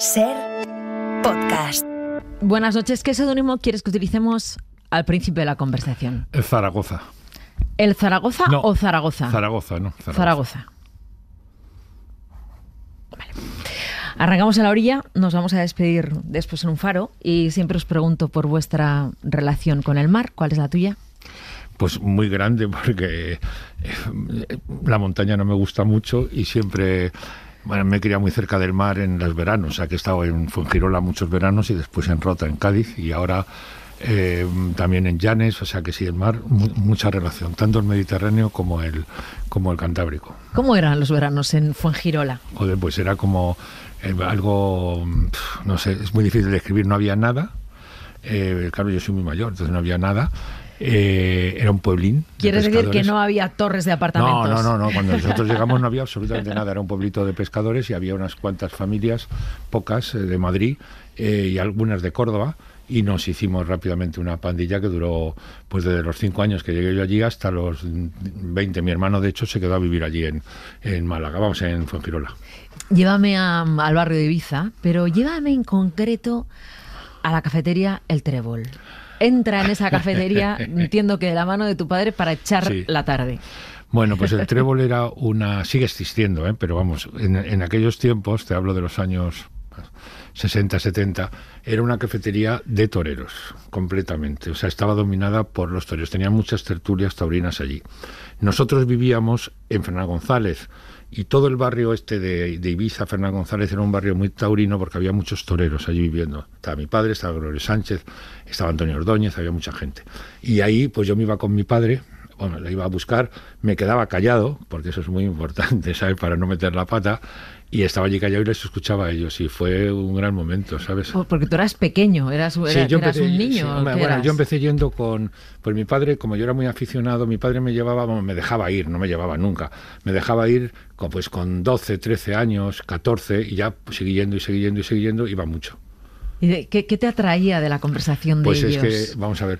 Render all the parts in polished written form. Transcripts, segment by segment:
Ser podcast. Buenas noches. ¿Qué seudónimo quieres que utilicemos al principio de la conversación? El Zaragoza. ¿El Zaragoza No, o Zaragoza? Zaragoza, ¿no? Zaragoza. Vale. Arrancamos en la orilla, nos vamos a despedir después en un faro y siempre os pregunto por vuestra relación con el mar. ¿Cuál es la tuya? Pues muy grande, porque la montaña no me gusta mucho y siempre... Bueno, me criado muy cerca del mar en los veranos, o sea que he estado en Fuengirola muchos veranos y después en Rota, en Cádiz, y ahora también en Llanes, o sea que sí, el mar, mucha relación, tanto el Mediterráneo como el Cantábrico. ¿Cómo eran los veranos en Fuengirola? Joder, pues era como algo, no sé, es muy difícil de describir, no había nada, claro, yo soy muy mayor, entonces no había nada. Era un pueblín. ¿Quieres decir que no había torres de apartamentos? No. Cuando nosotros llegamos no había absolutamente nada. Era un pueblito de pescadores y había unas cuantas familias, pocas, de Madrid y algunas de Córdoba. Y nos hicimos rápidamente una pandilla que duró, pues desde los 5 años que llegué yo allí hasta los 20. Mi hermano, de hecho, se quedó a vivir allí en Málaga, vamos, en Fuengirola. Llévame al barrio de Ibiza, pero llévame en concreto a la cafetería El Trébol. Entra en esa cafetería, entiendo que de la mano de tu padre, para echar la tarde. Bueno, pues el Trébol era sigue existiendo, pero vamos, en aquellos tiempos, te hablo de los años 60, 70, era una cafetería de toreros, completamente. O sea, estaba dominada por los toreros. Tenían muchas tertulias taurinas allí. Nosotros vivíamos en Fernán González, y todo el barrio de Ibiza, Fernán González, era un barrio muy taurino porque había muchos toreros allí viviendo. Estaba mi padre, estaba Gloria Sánchez, estaba Antonio Ordóñez, había mucha gente. Y ahí pues yo me iba con mi padre, bueno, le iba a buscar, me quedaba callado, porque eso es muy importante, ¿sabes?, para no meter la pata, y estaba allí callado y les escuchaba a ellos, y fue un gran momento, ¿sabes? Porque tú eras pequeño, eras un niño. Bueno, yo empecé yendo con... Pues mi padre, como yo era muy aficionado, mi padre me llevaba, me dejaba ir, no me llevaba nunca, me dejaba ir con 12, 13 años, 14, y ya seguí yendo, iba mucho. ¿Y qué te atraía de la conversación de ellos? Pues es que, vamos a ver,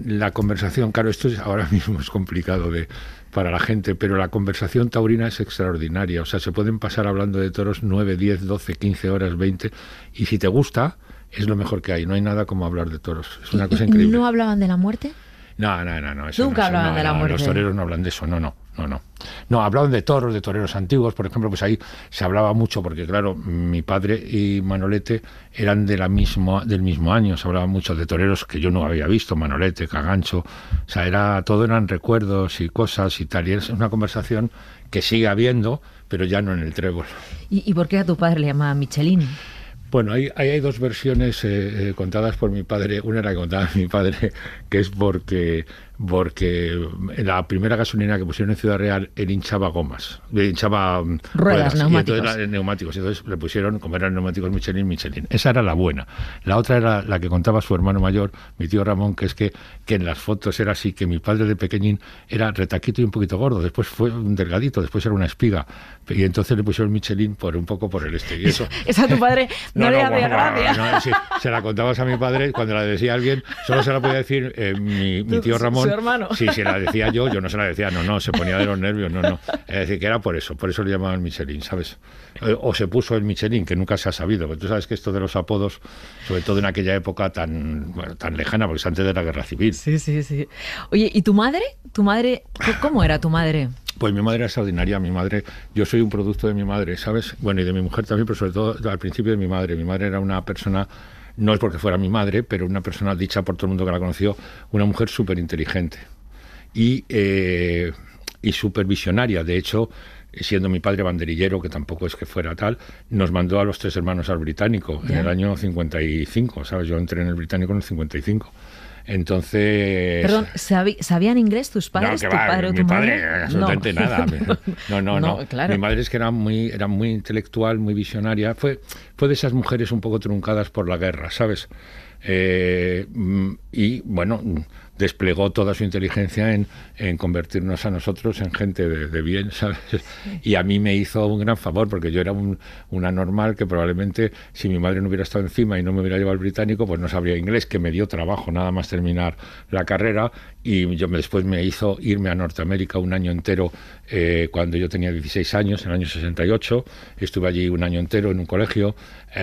la conversación, claro, esto ahora mismo es complicado para la gente, pero la conversación taurina es extraordinaria. O sea, se pueden pasar hablando de toros 9, 10, 12, 15 horas, 20, y si te gusta, es lo mejor que hay. No hay nada como hablar de toros. Es una cosa increíble. ¿No hablaban de la muerte? No. Nunca hablaban de la muerte. Los toreros no hablan de eso, no. No, hablaban de toros, de toreros antiguos, por ejemplo, pues ahí se hablaba mucho, porque claro, mi padre y Manolete eran del mismo año, se hablaba mucho de toreros que yo no había visto, Manolete, Cagancho, o sea, todo eran recuerdos y cosas y tal, y es una conversación que sigue habiendo, pero ya no en el Trébol. ¿Y por qué a tu padre le llamaba Michelin? Bueno, ahí hay dos versiones contadas por mi padre. Una era contada por mi padre, que es porque en la primera gasolina que pusieron en Ciudad Real, él hinchaba gomas, hinchaba ruedas, neumáticos. Y entonces eran neumáticos. Entonces le pusieron, como eran neumáticos Michelin. Esa era la buena. La otra era la que contaba su hermano mayor, mi tío Ramón, que es que en las fotos era así, que mi padre de pequeñín era retaquito y un poquito gordo, después fue un delgadito, después era una espiga, y entonces le pusieron Michelin un poco por el este. Y eso a tu padre no le hacía gracia. Sí, se la contabas a mi padre, cuando la decía alguien, solo se la podía decir mi tío Ramón. Su hermano. Sí, se la decía yo no se la decía, no, se ponía de los nervios, no. Es decir, que era por eso le llamaban Michelin, ¿sabes? O se puso el Michelin, que nunca se ha sabido, porque tú sabes que esto de los apodos, sobre todo en aquella época tan lejana, porque es antes de la Guerra Civil. Sí. Oye, ¿y tu madre? ¿Cómo era tu madre? Pues mi madre era extraordinaria. Yo soy un producto de mi madre, ¿sabes? Bueno, y de mi mujer también, pero sobre todo al principio de mi madre. Mi madre era una persona, no es porque fuera mi madre, pero una persona dicha por todo el mundo que la conoció, una mujer súper inteligente y súper visionaria. De hecho, siendo mi padre banderillero, que tampoco es que fuera tal, nos mandó a los 3 hermanos al británico en el año 55, ¿sabes? Yo entré en el británico en el 55. Entonces... Perdón, ¿sabían inglés tus padres? No, ¿Tu padre o tu mi padre, madre? absolutamente nada. No. Claro. Mi madre es que era muy intelectual, muy visionaria. Fue de esas mujeres un poco truncadas por la guerra, ¿sabes? Y bueno, desplegó toda su inteligencia en convertirnos a nosotros en gente de bien, ¿sabes? Y a mí me hizo un gran favor, porque yo era una normal que probablemente, si mi madre no hubiera estado encima y no me hubiera llevado al británico, pues no sabría inglés, que me dio trabajo nada más terminar la carrera. Y después me hizo irme a Norteamérica un año entero, cuando yo tenía 16 años, en el año 68. Estuve allí un año entero en un colegio.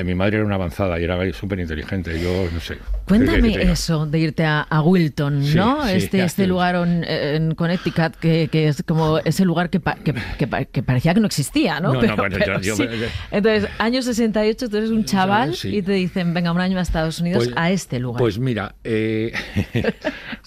Mi madre era una avanzada y era súper inteligente. Yo no sé. Cuéntame eso de irte a Wilton, ¿no? Sí, este lugar en Connecticut, que es como ese lugar que parecía que no existía, ¿no? Sí. Entonces, año 68, tú eres un chaval, sí, y te dicen, venga, un año a Estados Unidos, a este lugar. Pues mira,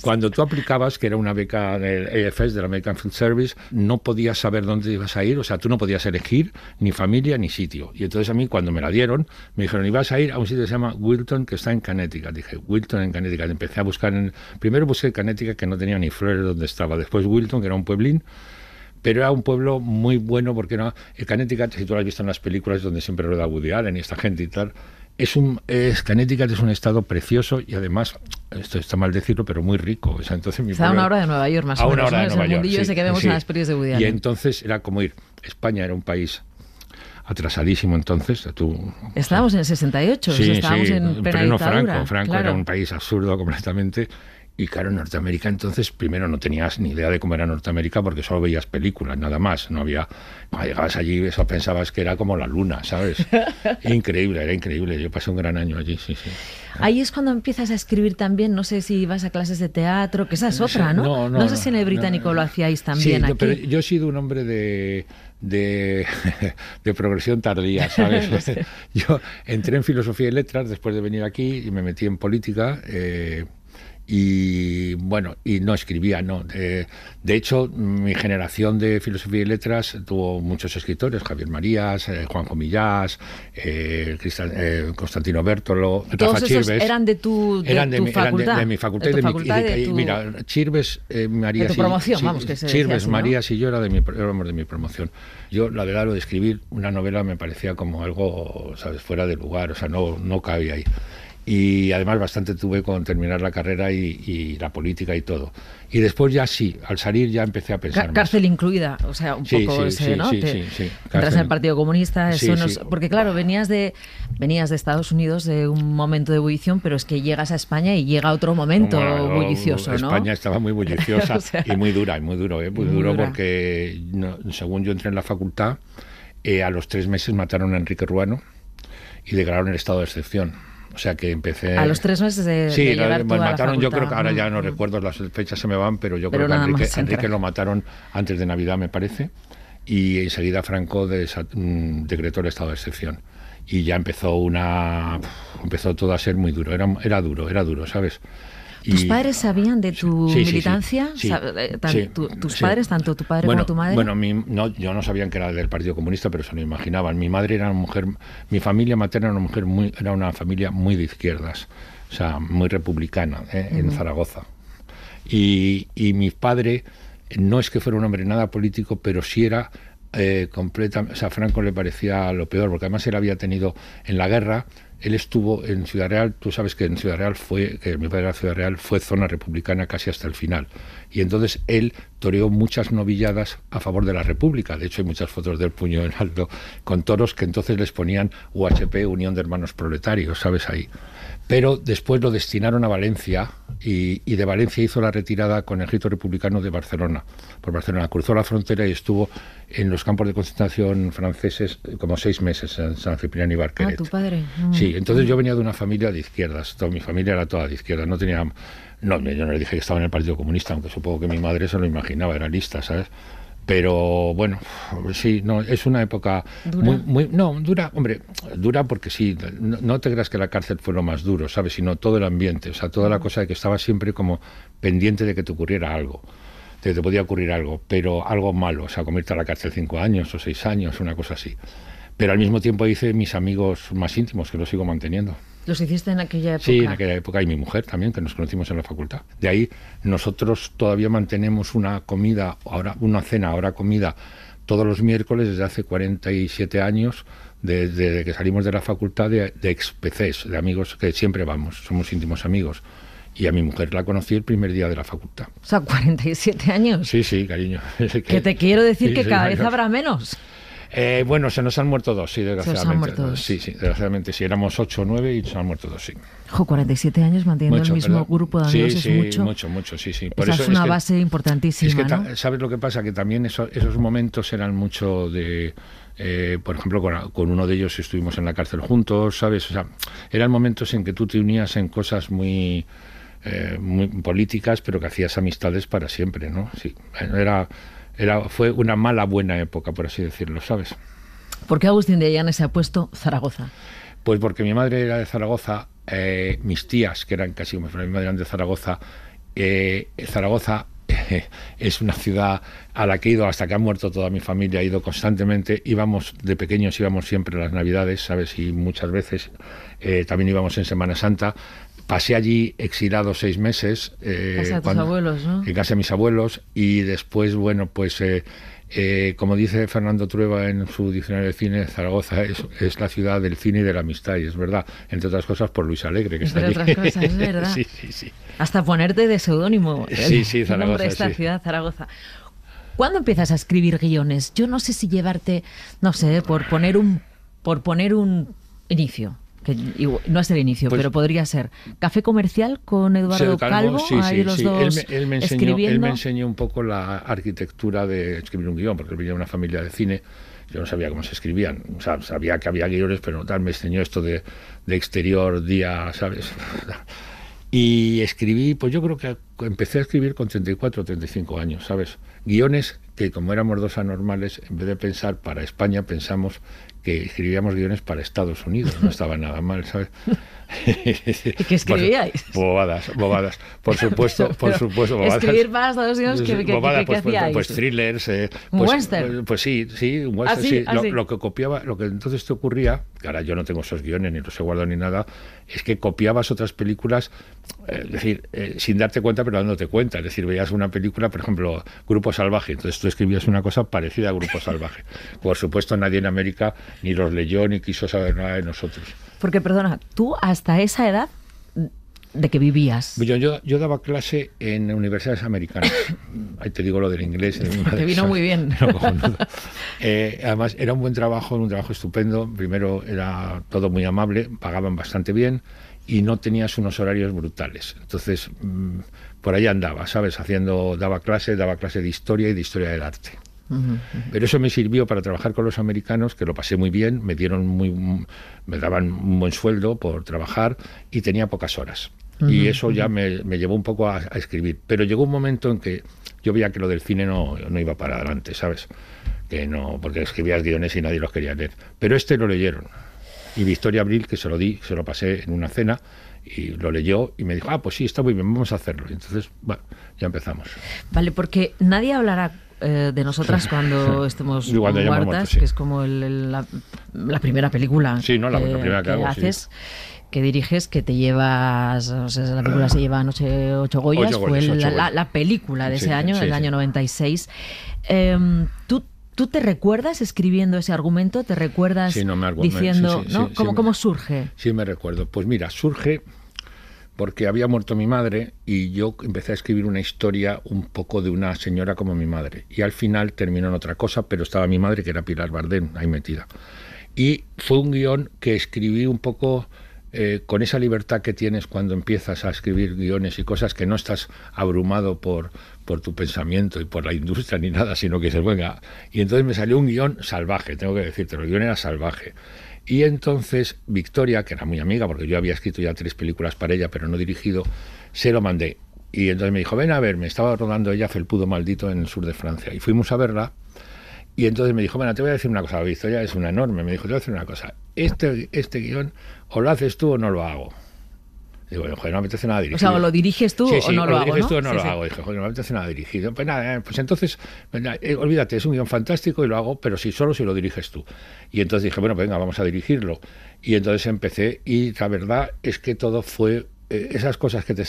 cuando tú aplicabas, que era una beca del AFS, del American Food Service, no podías saber dónde ibas a ir, o sea, tú no podías elegir ni familia ni sitio. Y entonces a mí, cuando me la dieron, me dijeron, ibas a ir a un sitio que se llama Wilton, que está en Connecticut. Dije, Wilton en Connecticut. Empecé a buscar, primero busqué Connecticut, que no tenía ni flores donde estaba. Después Wilton, que era un pueblín, pero era un pueblo muy bueno, porque era el Connecticut, si tú lo has visto en las películas donde siempre lo da Woody Allen y esta gente y tal, Connecticut es un estado precioso y además, esto está mal decirlo, pero muy rico. O sea, entonces está a una hora de Nueva York, más o menos. A una hora de Nueva York, el mundillo ese que vemos en las películas de Woody Allen. Y entonces era como ir. España era un país atrasadísimo entonces. Estábamos en el 68, sí, estábamos en plena Franco claro. Era un país absurdo completamente. Y claro, en Norteamérica entonces, primero no tenías ni idea de cómo era Norteamérica, porque solo veías películas, nada más. No había, cuando llegabas allí, eso pensabas que era como la luna, ¿sabes? Increíble, era increíble. Yo pasé un gran año allí, sí. Ahí es cuando empiezas a escribir también, no sé si vas a clases de teatro, que esa es otra, ¿no? No sé si en el británico lo hacíais también aquí. Pero yo he sido un hombre de progresión tardía, ¿sabes? No sé. Yo entré en filosofía y letras después de venir aquí y me metí en política. Y bueno, y no escribía, no. De hecho, mi generación de filosofía y letras tuvo muchos escritores: Javier Marías, Juanjo Millás, Constantino Bértolo, Rafa Chirves. ¿Todos eran de tu facultad? De mi facultad. Mira, Chirves, Marías, de tu promoción, vamos, que se Chirves, decía así, ¿no? Marías y yo éramos de mi promoción. Yo, la verdad, lo de escribir una novela me parecía como algo, ¿sabes?, fuera de lugar, o sea, no cabía ahí. Y además bastante tuve con terminar la carrera y la política y todo. Y después ya sí, al salir ya empecé a pensar cárcel más. Incluida, o sea, un poco ese, ¿no? Sí. Entras en el Partido Comunista, eso sí. Porque claro, venías de Estados Unidos, de un momento de ebullición, pero es que llegas a España y llega otro momento bullicioso, ¿no? España estaba muy bulliciosa, o sea, y muy dura, muy duro, porque según yo entré en la facultad, a los 3 meses mataron a Enrique Ruano y declararon el estado de excepción. O sea que empecé... A los 3 meses de llegar tú a la mataron, facultad. Yo creo que ahora ya no recuerdo, las fechas se me van, pero yo creo que Enrique lo mataron antes de Navidad, me parece, y enseguida Franco decretó el estado de excepción. Y ya empezó todo a ser muy duro, era duro, ¿sabes? ¿Tus padres sabían de tu militancia? Sí. ¿Tus padres, tanto tu padre como tu madre? Bueno, yo no sabían que era del Partido Comunista, pero se lo imaginaban. Mi madre era una mujer, mi familia materna era una familia muy de izquierdas, o sea, muy republicana, en Zaragoza. Y mi padre no es que fuera un hombre nada político, pero sí era completamente... O sea, a Franco le parecía lo peor, porque además él había tenido en la guerra... Él estuvo en Ciudad Real, tú sabes que en Ciudad Real mi padre era Ciudad Real, fue zona republicana casi hasta el final. Y entonces él toreó muchas novilladas a favor de la República. De hecho, hay muchas fotos del puño en alto con toros que entonces les ponían UHP, Unión de Hermanos Proletarios, ¿sabes? Ahí. Pero después lo destinaron a Valencia y de Valencia hizo la retirada con el ejército republicano de Barcelona. Por Barcelona cruzó la frontera y estuvo en los campos de concentración franceses como 6 meses en San Ciprián y Barqueret. ¿Tu padre? Sí, entonces yo venía de una familia de izquierdas. Mi familia era toda de izquierdas. Yo no le dije que estaba en el Partido Comunista, aunque supongo que mi madre se lo imaginaba, era lista, ¿sabes? Pero bueno, sí, no, es una época ¿Dura? Dura porque sí, no te creas que la cárcel fue lo más duro, ¿sabes? Sino todo el ambiente, o sea, toda la cosa de que estaba siempre como pendiente de que te ocurriera algo, de que te podía ocurrir algo, pero algo malo, o sea, como irte a la cárcel 5 años o 6 años, una cosa así. Pero al mismo tiempo hice mis amigos más íntimos, que los sigo manteniendo. ¿Los hiciste en aquella época? Sí, en aquella época, y mi mujer también, que nos conocimos en la facultad. De ahí nosotros todavía mantenemos una comida, una cena, ahora comida, todos los miércoles desde hace 47 años, desde que salimos de la facultad de ex-PCs, de amigos que siempre vamos, somos íntimos amigos. Y a mi mujer la conocí el primer día de la facultad. O sea, 47 años. Sí, sí, cariño. Que te quiero decir que cada vez habrá menos. Bueno, se nos han muerto 2, sí, desgraciadamente. Se os han muerto 2. Sí, desgraciadamente, sí. Éramos 8 o 9 y se han muerto 2, sí. 47 años manteniendo el mismo ¿verdad? grupo de amigos sí, es mucho, sí. Por Esa eso es una base importantísima, es que, ¿no? ¿sabes lo que pasa? Que también esos momentos eran mucho de... por ejemplo, con uno de ellos estuvimos en la cárcel juntos, ¿sabes? O sea, eran momentos en que tú te unías en cosas muy políticas, pero que hacías amistades para siempre, ¿no? Sí, fue una mala buena época, por así decirlo, ¿sabes? ¿Por qué Agustín de Llanes se ha puesto Zaragoza? Pues porque mi madre era de Zaragoza, mis tías, que eran casi como mi madre, eran de Zaragoza. Zaragoza es una ciudad a la que he ido hasta que ha muerto toda mi familia, he ido constantemente, de pequeños íbamos siempre a las Navidades, ¿sabes? Y muchas veces también íbamos en Semana Santa. Pasé allí exilado 6 meses. Casa de tus abuelos, ¿no? En casa de mis abuelos. Y después, bueno, pues como dice Fernando Trueba en su diccionario de cine, Zaragoza es la ciudad del cine y de la amistad. Y es verdad, entre otras cosas, por Luis Alegre, que está allí. Entre otras cosas, es verdad. Sí. Hasta ponerte de seudónimo Sí, el Zaragoza, nombre de esta ciudad, Zaragoza. ¿Cuándo empiezas a escribir guiones? Yo no sé si llevarte, no sé, por poner un inicio. Que no es el inicio, pues, pero podría ser Café Comercial con Eduardo Calvo, ahí los dos él me enseñó un poco la arquitectura de escribir un guión, porque él venía de una familia de cine. Yo no sabía cómo se escribían, o sea, sabía que había guiones, pero tal, me enseñó esto de exterior, día, ¿sabes? Y escribí, pues yo creo que empecé a escribir con 34 o 35 años, ¿sabes? Guiones que, como éramos dos anormales, en vez de pensar para España, pensamos que escribíamos guiones para Estados Unidos. No estaba nada mal, ¿sabes? ¿Y qué escribíais? Bobadas. Por supuesto, bobadas. Escribir para Estados Unidos, ¿qué hacíais? Pues thrillers. ¿Un western? Pues sí, un western, sí. Así. Lo que copiaba, lo que entonces te ocurría, que ahora yo no tengo esos guiones, ni los he guardado ni nada, es que copiabas otras películas, es decir, sin darte cuenta, pero dándote cuenta. Es decir, veías una película, por ejemplo, Grupo Salvaje, entonces tú escribías una cosa parecida a Grupo Salvaje. Por supuesto, nadie en América ni los leyó ni quiso saber nada de nosotros. Porque, perdona, tú hasta esa edad, ¿de qué vivías? Yo daba clase en universidades americanas. Ahí te digo lo del inglés. Te vino muy bien. Además, era un trabajo estupendo. Primero, era todo muy amable, pagaban bastante bien y no tenías unos horarios brutales. Entonces, por ahí andaba, ¿sabes? Daba clase de historia y de historia del arte. Pero eso me sirvió para trabajar con los americanos, que lo pasé muy bien, me daban un buen sueldo por trabajar y tenía pocas horas. Y eso ya me llevó un poco a escribir. Pero llegó un momento en que yo veía que lo del cine no iba para adelante, ¿sabes? Que no, porque escribías guiones y nadie los quería leer. Pero lo leyeron. Y Victoria Abril, que se lo pasé en una cena, y lo leyó y me dijo, pues sí, está muy bien, vamos a hacerlo. Y entonces, bueno, ya empezamos. Vale, porque nadie hablará de nosotras cuando estemos muertas, sí. Que es como la primera película la primera que hago, haces, que diriges, que te llevas, o sea, la película se lleva 8 Goyas, fue la película de ese año, del año 96. ¿Tú te recuerdas escribiendo ese argumento? ¿Te recuerdas diciendo, ¿no? ¿Cómo surge? Sí, me recuerdo. Pues mira, surge porque había muerto mi madre y yo empecé a escribir una historia un poco de una señora como mi madre. Y al final terminó en otra cosa, pero estaba mi madre, que era Pilar Bardén, ahí metida. Y fue un guión que escribí un poco con esa libertad que tienes cuando empiezas a escribir guiones y cosas, que no estás abrumado por tu pensamiento y por la industria ni nada, sino que dices, venga. Y entonces me salió un guión salvaje, tengo que decirte, el guión era salvaje. Y entonces Victoria, que era muy amiga, porque yo había escrito ya 3 películas para ella, pero no dirigido, se lo mandé. Y entonces me dijo, ven a verme, estaba rodando ella Felpudo Maldito en el sur de Francia. Y fuimos a verla, y entonces me dijo, bueno, te voy a decir una cosa, Victoria es una enorme, me dijo, te voy a decir una cosa, este guión o lo haces tú o no lo hago. Digo, joder, no me apetece nada dirigido. O sea, o lo diriges tú o no lo hago, ¿no? O lo diriges tú o no lo hago. Dije, joder, no me apetece nada dirigido. Pues nada, pues entonces, olvídate, es un guión fantástico y lo hago, pero solo si lo diriges tú. Y entonces dije, bueno, venga, vamos a dirigirlo. Y entonces empecé, y la verdad es que todo fue esas cosas que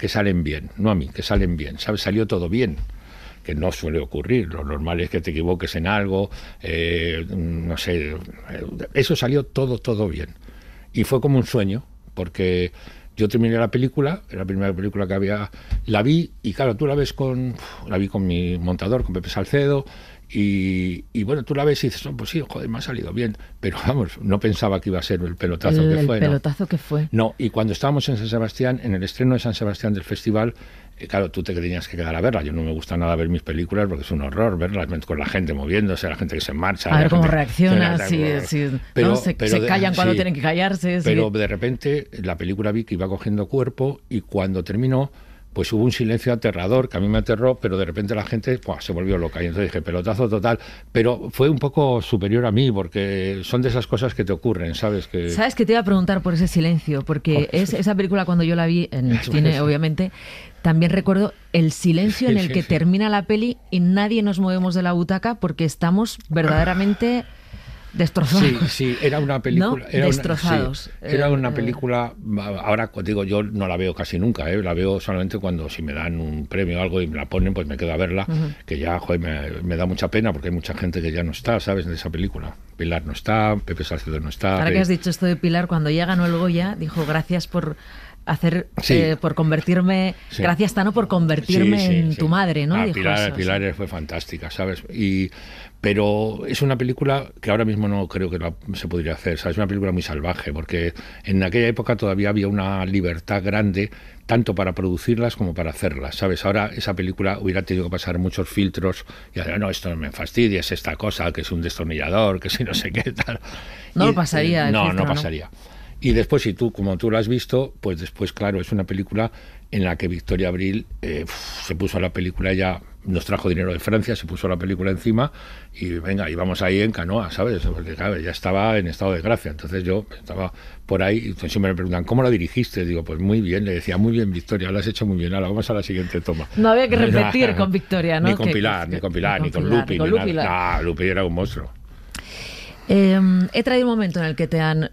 salen bien, no a mí, que salen bien, ¿sabes? Salió todo bien. que no suele ocurrir. Lo normal es que te equivoques en algo, no sé. Eso salió todo bien. Y fue como un sueño, porque yo terminé la película, era la primera película que había, la vi, y claro, tú la vi con mi montador, con Pepe Salcedo, y bueno, tú la ves y dices, oh, pues sí, joder, me ha salido bien, pero vamos, no pensaba que iba a ser el pelotazo que fue. El pelotazo que fue. No, y cuando estábamos en San Sebastián, en el estreno de San Sebastián del festival, claro, tú te tenías que quedar a verla. Yo no me gusta nada ver mis películas porque es un horror verlas con la gente moviéndose, la gente que se marcha. A ver cómo reacciona, pero, ¿no? Se callan cuando tienen que callarse. Pero de repente la película vi que iba cogiendo cuerpo y cuando terminó, pues hubo un silencio aterrador que a mí me aterró, pero de repente la gente se volvió loca. Y entonces dije, pelotazo total. Pero fue un poco superior a mí, porque son de esas cosas que te ocurren, ¿sabes? ¿Sabes que te iba a preguntar por ese silencio? Porque esa película, cuando yo la vi en cine, obviamente, también recuerdo el silencio en el que termina la peli y nadie nos movemos de la butaca porque estamos verdaderamente destrozados. Sí, era una película... ¿No? Destrozados. Era una película... Ahora, digo, yo no la veo casi nunca, la veo solamente cuando si me dan un premio o algo y me la ponen, pues me quedo a verla, que ya, joder, me da mucha pena porque hay mucha gente que ya no está, ¿sabes?, de esa película. Pilar no está, Pepe Salcedo no está... Ahora que has dicho esto de Pilar, cuando ya ganó el Goya, dijo, gracias por por convertirme, gracias Tano por convertirme en tu madre, ¿no? Dijo Pilar fue fantástica, ¿sabes? Pero es una película que ahora mismo no creo que se podría hacer, ¿sabes? Es una película muy salvaje, porque en aquella época todavía había una libertad grande, tanto para producirlas como para hacerlas, ¿sabes? Ahora esa película hubiera tenido que pasar muchos filtros, y ahora, no, esto no me fastidia, es esta cosa, que es un destornillador, que si no sé qué tal. No pasaría. No pasaría. Y después, como tú lo has visto, pues después, claro, es una película en la que Victoria Abril se puso a la película, ella nos trajo dinero de Francia, se puso la película encima y venga, íbamos ahí en canoa, ¿sabes? Porque claro, ya estaba en estado de gracia. Entonces yo estaba por ahí y entonces siempre me preguntan, ¿cómo la dirigiste? Digo, pues muy bien, le decía, muy bien, Victoria, lo has hecho muy bien, ahora vamos a la siguiente toma. No había que repetir con Victoria, ¿no? Ni con Pilar, ni con Lupi. No, Lupi era un monstruo. He traído un momento en el que te han,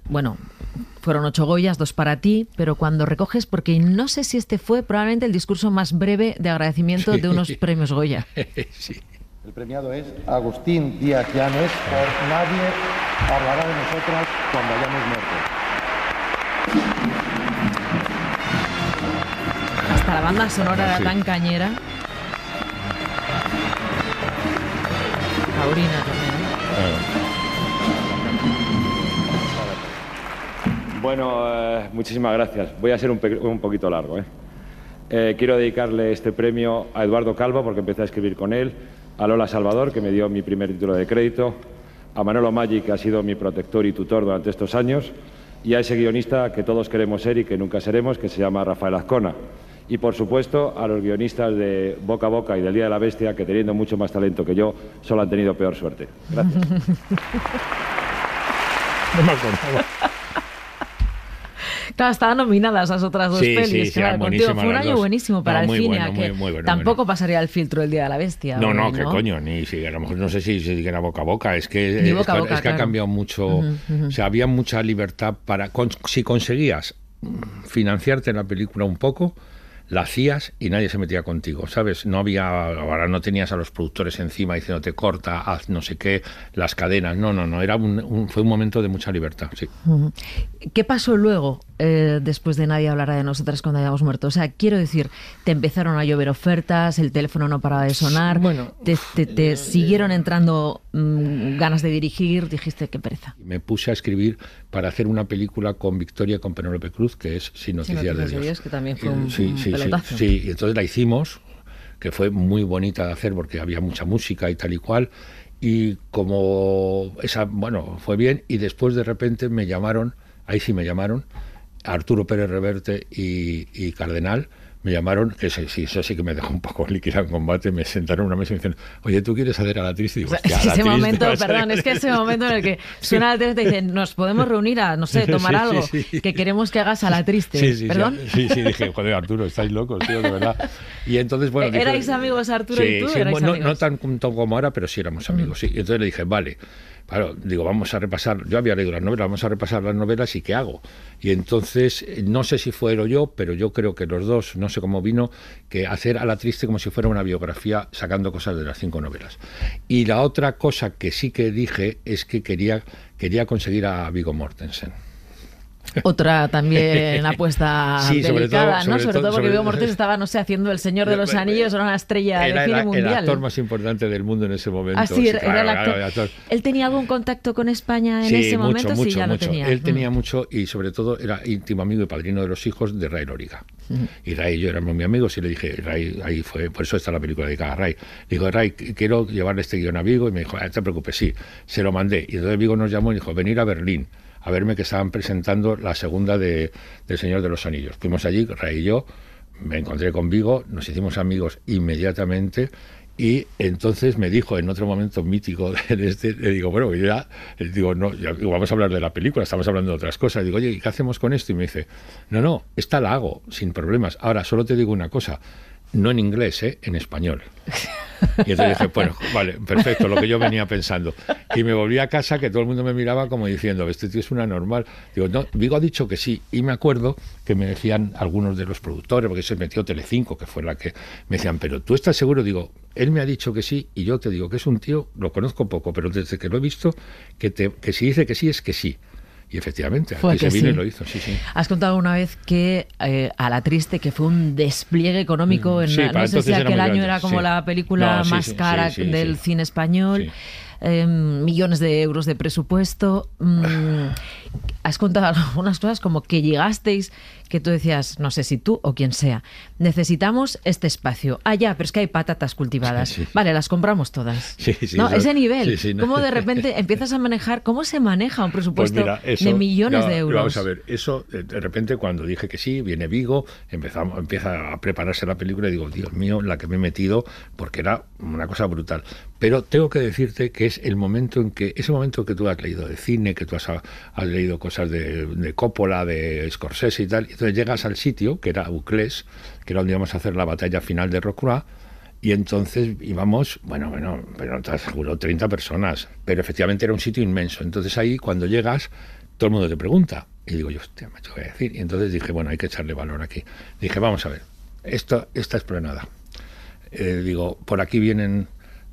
fueron 8 Goyas, 2 para ti, pero cuando recoges, porque no sé si este fue probablemente el discurso más breve de agradecimiento de unos premios Goya. Sí. El premiado es Agustín Díaz Llanes por Nadie hablará de nosotras cuando hayamos muerto. Hasta la banda sonora era tan cañera. Taurina también. Bueno, muchísimas gracias. Voy a ser un poquito largo. Quiero dedicarle este premio a Eduardo Calvo, porque empecé a escribir con él, a Lola Salvador, que me dio mi primer título de crédito, a Manolo Maggi, que ha sido mi protector y tutor durante estos años, y a ese guionista que todos queremos ser y que nunca seremos, que se llama Rafael Azcona. Y, por supuesto, a los guionistas de Boca a Boca y del Día de la Bestia, que teniendo mucho más talento que yo, solo han tenido peor suerte. Gracias. No me acordaba. Claro, estaban nominadas las otras dos pelis. Sí, claro, contigo. Fue un año buenísimo para el cine, muy bueno, tampoco pasaría el filtro el Día de la Bestia. No, qué coño, ni si a lo mejor no sé si era Boca a Boca, es que ha cambiado mucho, o sea, había mucha libertad para, si conseguías financiarte la película un poco, la hacías y nadie se metía contigo, ¿sabes? Ahora no tenías a los productores encima diciéndote corta, haz no sé qué, las cadenas, no, fue un momento de mucha libertad, sí. ¿Qué pasó luego, después de Nadie hablará de nosotras cuando hayamos muerto? O sea, quiero decir, te empezaron a llover ofertas, el teléfono no paraba de sonar, te siguieron entrando ganas de dirigir, dijiste, qué pereza. Me puse a escribir para hacer una película con Victoria y con Penélope Cruz, que es Sin noticias de Dios. Que también fue un pelotazo. Sí, y entonces la hicimos, que fue muy bonita de hacer porque había mucha música y tal y cual, y como esa, fue bien, y después de repente me llamaron, Arturo Pérez Reverte y Cardenal, me llamaron, que eso sí que me dejó un poco líquida en combate, me sentaron en una mesa y me dicen, oye, ¿tú quieres hacer a la actriz? Y digo, ese momento en el que suena la actriz y te dicen, nos podemos reunir a, no sé, tomar algo, que queremos que hagas a la triste. ¿Perdón? Sí, dije, joder, Arturo, estáis locos, tío, de verdad. Y entonces, ¿Erais amigos, Arturo y tú? No tan como ahora, pero sí éramos amigos, sí. Y entonces le dije, vale, Claro, digo, vamos a repasar, yo había leído las novelas, vamos a repasar las novelas y ¿qué hago? Y entonces, no sé si fue él o yo, pero yo creo que los dos, no sé cómo vino, que hacer A la triste como si fuera una biografía sacando cosas de las 5 novelas. Y la otra cosa que sí que dije es que quería conseguir a Viggo Mortensen. Otra también apuesta delicada, ¿no? Sobre todo porque Viggo Mortensen estaba, no sé, haciendo El Señor de los Anillos, era una estrella de cine mundial. Era el actor más importante del mundo en ese momento. Ah, sí, era el actor. ¿Él tenía algún contacto con España en ese momento? Sí, ya lo tenía. Él tenía mucho y sobre todo era íntimo amigo y padrino de los hijos de Ray Loriga. Y Ray y yo éramos muy amigos y le dije, Ray, ahí fue, por eso está la película dedicada a Ray. Le dijo, Ray, quiero llevarle este guión a Viggo, y me dijo, no te preocupes, sí, se lo mandé. Y entonces Viggo nos llamó y dijo, venir a Berlín a verme, que estaban presentando la segunda del Señor de los Anillos. Fuimos allí, Ray y yo, me encontré con Viggo, nos hicimos amigos inmediatamente, y entonces me dijo en otro momento mítico le digo, bueno, vamos a hablar de la película, estamos hablando de otras cosas. Digo, oye, ¿y qué hacemos con esto? Y me dice, no, esta la hago sin problemas. Ahora, solo te digo una cosa, no en inglés, en español. Y entonces dije, bueno, vale, perfecto, lo que yo venía pensando. Y me volví a casa, que todo el mundo me miraba como diciendo, este tío es una normal. Digo, no, Viggo ha dicho que sí. Y me acuerdo que me decían algunos de los productores, porque se metió Telecinco, que fue la que me decían, pero ¿tú estás seguro? Digo, él me ha dicho que sí, y yo te digo que es un tío, lo conozco poco, pero desde que lo he visto, que si dice que sí, es que sí. Y efectivamente, aquí se vino y lo hizo, sí. Has contado una vez que A la triste, que fue un despliegue económico, no sé si aquel año era como la película más cara del cine español, millones de euros de presupuesto. Has contado algunas cosas como que llegasteis, que tú decías, no sé si tú o quien sea, necesitamos este espacio. Ah, ya, pero es que hay patatas cultivadas. Sí. Vale, las compramos todas. ¿No? Ese nivel. ¿Cómo de repente empiezas a manejar? ¿Cómo se maneja un presupuesto de millones de euros? Vamos a ver, eso de repente cuando dije que sí, viene Viggo, empieza a prepararse la película y digo, Dios mío, la que me he metido, porque era una cosa brutal. Pero tengo que decirte que es ese momento que tú has leído de cine, que tú has leído cosas de Coppola, de Scorsese y tal. Entonces llegas al sitio, que era Uclés, que era donde íbamos a hacer la batalla final de Rocroi, y entonces íbamos, pero te aseguro 30 personas, pero efectivamente era un sitio inmenso. Entonces ahí, cuando llegas, todo el mundo te pregunta. Y digo yo, hostia, macho, ¿qué voy a decir? Y entonces dije, bueno, hay que echarle valor aquí. Dije, vamos a ver, esta esplanada. Digo, por aquí vienen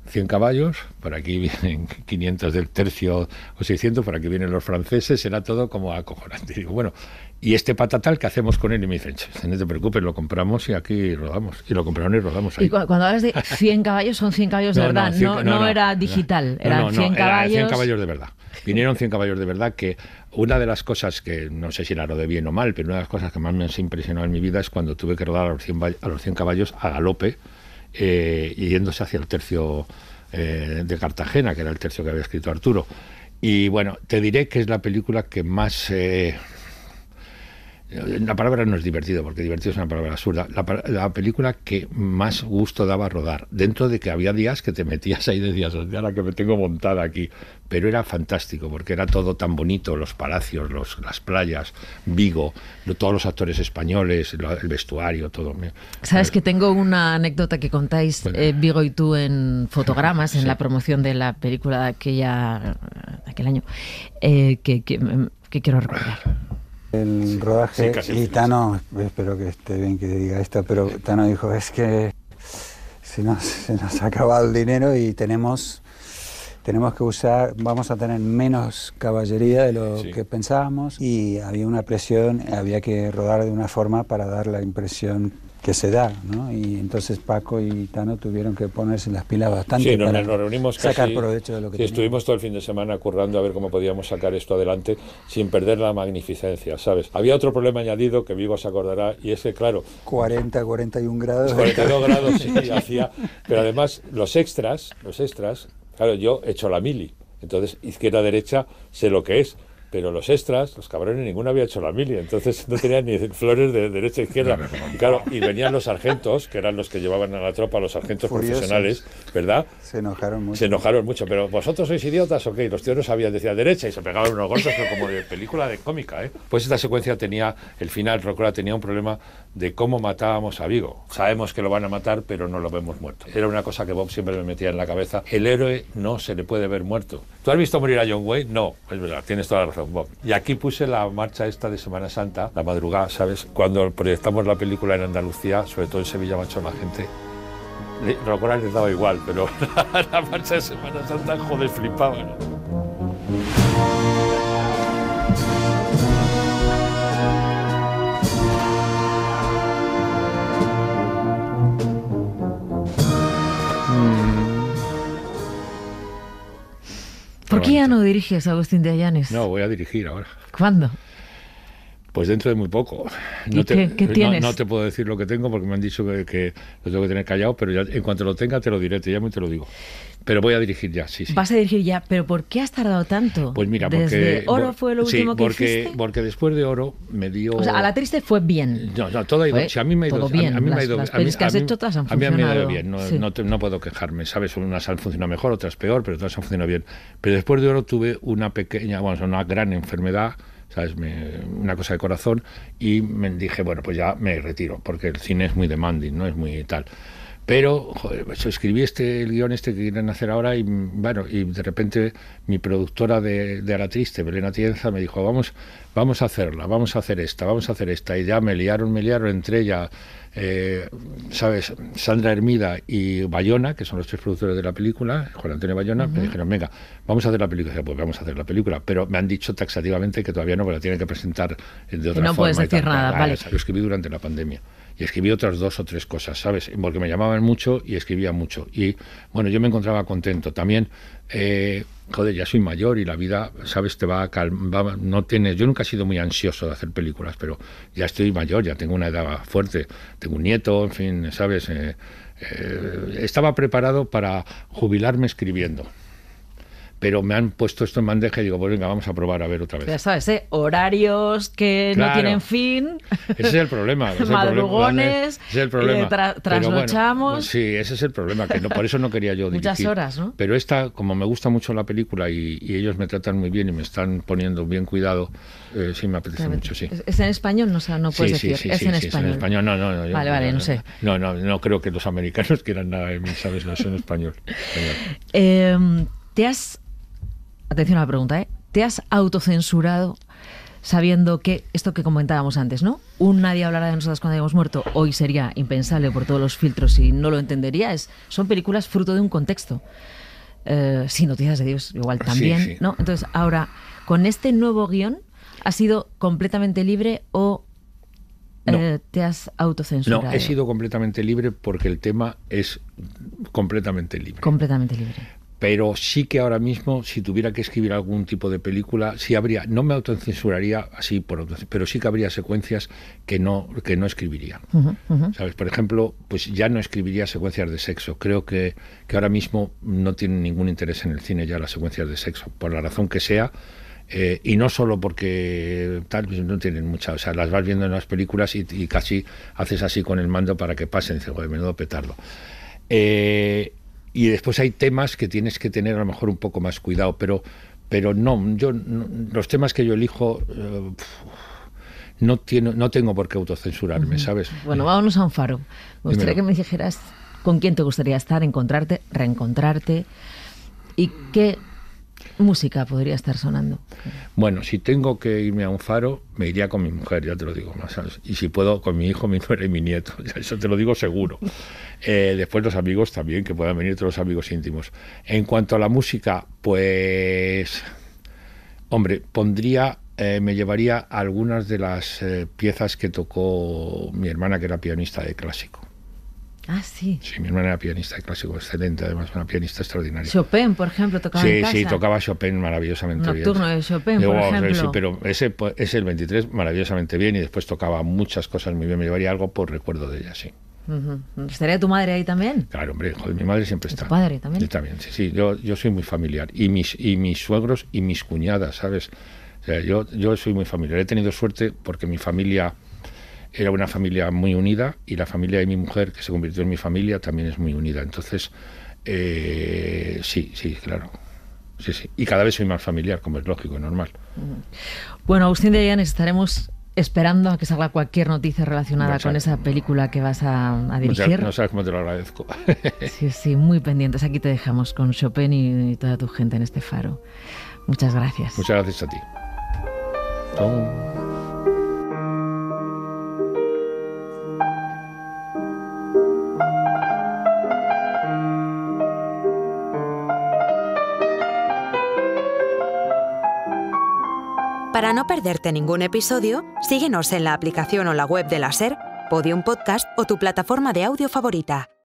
100 caballos, por aquí vienen 500 del tercio o 600, por aquí vienen los franceses, era todo como acojonante. Y digo, bueno, ¿y este patatal qué hacemos con él? Y me dicen, no te preocupes, lo compramos y aquí rodamos. Y lo compraron y rodamos ahí. Y cuando hablas de 100 caballos, son 100 caballos de verdad, no era digital, eran 100 caballos. Eran 100 caballos de verdad. Vinieron 100 caballos de verdad, que una de las cosas que, no sé si era lo de bien o mal, pero una de las cosas que más me han impresionado en mi vida es cuando tuve que rodar a los 100 caballos a galope, yéndose hacia el tercio de Cartagena, que era el tercio que había escrito Arturo. Y bueno, te diré que es la película que más... la palabra no es divertido, porque divertido es una palabra absurda. La película que más gusto daba rodar, dentro de que había días que te metías ahí y decías, hostia, la que me tengo montada aquí. Pero era fantástico, porque era todo tan bonito, los palacios, las playas, Viggo, todos los actores españoles, el vestuario, todo. Sabes que tengo una anécdota que contáis, Viggo y tú, en Fotogramas, en la promoción de la película de aquel año, que quiero recordar. El rodaje, y Tano, espero que esté bien que diga esto, pero Tano dijo, es que se nos ha acabado el dinero y tenemos que usar, vamos a tener menos caballería de lo que pensábamos, y había una presión, había que rodar de una forma para dar la impresión que se da, ¿no? Y entonces Paco y Tano tuvieron que ponerse las pilas bastante para nos reunimos sacar provecho de lo que teníamos. Estuvimos todo el fin de semana currando a ver cómo podíamos sacar esto adelante sin perder la magnificencia, ¿sabes? Había otro problema añadido que Viggo se acordará, y es que, claro... 41 grados. 42 grados, sí, hacía... Pero además, los extras, claro, yo he hecho la mili, entonces izquierda-derecha sé lo que es. pero los extras, los cabrones, ninguno había hecho la mili, entonces no tenían ni flores de derecha a izquierda. Y claro, y venían los sargentos, que eran los que llevaban a la tropa, los sargentos profesionales, ¿verdad? Se enojaron mucho. Se enojaron mucho, pero ¿vosotros sois idiotas o qué? Y los tíos no sabían, decía derecha, y se pegaban unos golpes, pero como de película de cómica, ¿eh? Pues esta secuencia tenía, el final, Rocola tenía un problema de cómo matábamos a Vigo. Sabemos que lo van a matar, pero no lo vemos muerto. Era una cosa que Bob siempre me metía en la cabeza. El héroe no se le puede ver muerto. ¿Tú has visto morir a John Wayne? No, es verdad, tienes toda la razón, Bob. Y aquí puse la marcha esta de Semana Santa, la madrugada, ¿sabes? Cuando proyectamos la película en Andalucía, sobre todo en Sevilla, macho, la gente... Rocola les daba igual, pero la marcha de Semana Santa, joder, flipaba, ¿no? ¿Por qué ya no diriges, Agustín de Ayanes? No, voy a dirigir ahora. ¿Cuándo? Pues dentro de muy poco. ¿Qué tienes? No te puedo decir lo que tengo porque me han dicho que lo tengo que tener callado, pero ya, en cuanto lo tenga te lo diré, te llamo y te lo digo. Pero voy a dirigir ya, sí. Vas a dirigir ya, pero ¿por qué has tardado tanto? Pues mira, ¿Desde Oro fue lo último que hiciste? Porque después de Oro me dio... O sea, a la triste fue bien. No, todo ha ido... Si a mí me ha ido bien. A mí me ha ido Las pelis que has hecho todas han funcionado. A mí me ha ido bien, no puedo quejarme, ¿sabes? Unas han funcionado mejor, otras peor, pero todas han funcionado bien. Pero después de Oro tuve una gran enfermedad, ¿sabes? Una cosa de corazón, y me dije, bueno, pues ya me retiro, porque el cine es muy demanding, no es muy tal. Pero, joder, escribí el guión que quieren hacer ahora y, bueno, y de repente mi productora de A la Triste, Belén Atienza, me dijo, vamos a hacerla, vamos a hacer esta, y ya me liaron entre ella, ¿sabes? Sandra Hermida y Bayona, que son los tres productores de la película, Juan Antonio Bayona, me dijeron, venga, vamos a hacer la película. Y dije, pues vamos a hacer la película, pero me han dicho taxativamente que todavía no, porque la tienen que presentar de otra forma. No puedes decir nada, vale. Lo escribí durante la pandemia. Y escribí otras 2 o 3 cosas, ¿sabes? Porque me llamaban mucho y escribía mucho. Y, bueno, yo me encontraba contento. También, joder, ya soy mayor y la vida, ¿sabes? Te va a calmar. No tienes... Yo nunca he sido muy ansioso de hacer películas, pero ya estoy mayor, ya tengo una edad fuerte. Tengo un nieto, en fin, ¿sabes? Estaba preparado para jubilarme escribiendo. Pero me han puesto esto en bandeja y digo, pues venga, vamos a probar a ver otra vez. Ya sabes, horarios que no tienen fin. Ese es el problema. Madrugones, ese es el problema. Trasnochamos. Bueno, sí, ese es el problema, que por eso no quería yo dirigir. Muchas horas, ¿no? Pero como me gusta mucho la película y ellos me tratan muy bien y me están poniendo bien cuidado, sí me apetece mucho, sí. ¿Es en español? No puedes decir. Sí, es en español. Es en español. No. Vale, no sé. No creo que los americanos quieran nada de mí, ¿sabes? No es en español. Atención a la pregunta, ¿eh? ¿Te has autocensurado sabiendo que esto que comentábamos antes, ¿no? Nadie hablará de nosotros cuando hayamos muerto, hoy sería impensable por todos los filtros y no lo entendería? Son películas fruto de un contexto. Sí, Noticias de Dios igual también, sí. ¿No? Entonces, ahora, con este nuevo guión, ¿has sido completamente libre o te has autocensurado? No, he sido completamente libre porque el tema es completamente libre. Completamente libre. Pero sí que ahora mismo, si tuviera que escribir algún tipo de película, sí habría, no me autocensuraría así, pero sí que habría secuencias que no escribiría. ¿Sabes? Por ejemplo, pues ya no escribiría secuencias de sexo. Creo que ahora mismo no tienen ningún interés en el cine ya las secuencias de sexo, por la razón que sea. Y no solo porque tal, pues no tienen mucha, o sea, las vas viendo en las películas y casi haces así con el mando para que pasen, dices, joder, menudo petardo. Y después hay temas que tienes que tener a lo mejor un poco más cuidado, pero los temas que yo elijo no tengo por qué autocensurarme, ¿sabes? Bueno, vámonos a un faro. Me gustaría que me dijeras con quién te gustaría estar, encontrarte, reencontrarte y qué música podría estar sonando. Bueno, si tengo que irme a un faro, me iría con mi mujer, ya te lo digo más, ¿sabes? Y si puedo, con mi hijo, mi nuera y mi nieto, eso te lo digo seguro. Después los amigos también, que puedan venir todos los amigos íntimos. En cuanto a la música, pues, hombre, me llevaría algunas de las piezas que tocó mi hermana, que era pianista de clásico. Ah, sí. Sí, mi hermana era pianista de clásico, excelente, además, una pianista extraordinaria. Chopin, por ejemplo, tocaba en casa. Sí, tocaba Chopin maravillosamente bien. Nocturno de Chopin, por ejemplo. Sí, pero ese el 23 maravillosamente bien y después tocaba muchas cosas muy bien. Me llevaría algo por recuerdo de ella, sí. ¿Estaría tu madre ahí también? Claro, hombre, joder, mi madre siempre está. ¿Tu padre también? Yo también, sí. Yo soy muy familiar. Y mis suegros y mis cuñadas, ¿sabes? O sea, yo soy muy familiar. He tenido suerte porque mi familia era una familia muy unida y la familia de mi mujer, que se convirtió en mi familia, también es muy unida. Entonces, sí, claro. Sí. Y cada vez soy más familiar, como es lógico y normal. Bueno, Agustín de Llanes, estaremos esperando a que salga cualquier noticia relacionada con esa película que vas a dirigir. No sabes cómo te lo agradezco. Sí, muy pendientes. Aquí te dejamos con Chopin y toda tu gente en este faro. Muchas gracias. Muchas gracias a ti. Para no perderte ningún episodio, síguenos en la aplicación o la web de la SER, Podium Podcast o tu plataforma de audio favorita.